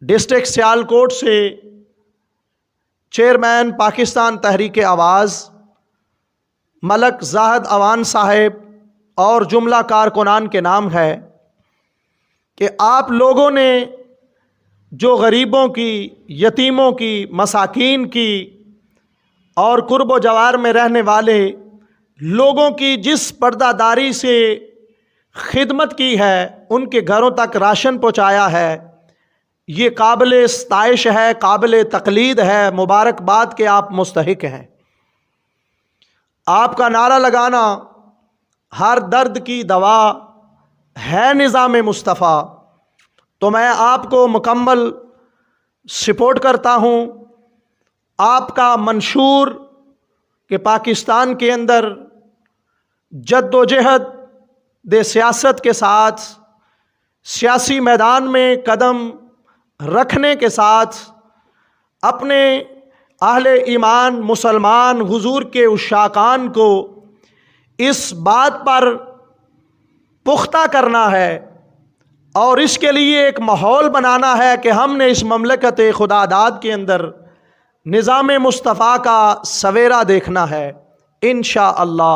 District Sialkot سے chairman Pakistan تحریک آواز ملک زاہد اوان صاحب اور جملہ کارکنان کے نام ہے کہ آپ لوگوں نے جو غریبوں کی، یتیموں کی، مساکین کی اور قرب و جوار میں رہنے والے لوگوں کی جس پردہ داری سے خدمت کی ہے، ان کے گھروں تک راشن پہنچایا ہے، یہ قابل ستائش ہے، قابل تقلید ہے، مبارکباد کے آپ مستحق ہیں۔ آپ کا نعرہ لگانا ہر درد کی دوا ہے نظام مصطفیٰ، تو میں آپ کو مکمل سپورٹ کرتا ہوں۔ آپ کا منشور کہ پاکستان کے اندر جد و جہد سیاست کے ساتھ سیاسی میدان میں قدم رکھنے کے ساتھ اپنے اہل ایمان مسلمان حضور کے عشاقان کو اس بات پر پختہ کرنا ہے اور اس کے لیے ایک ماحول بنانا ہے کہ ہم نے اس مملکت خدا داد کے اندر نظام مصطفیٰ کا سویرا دیکھنا ہے انشاءاللہ۔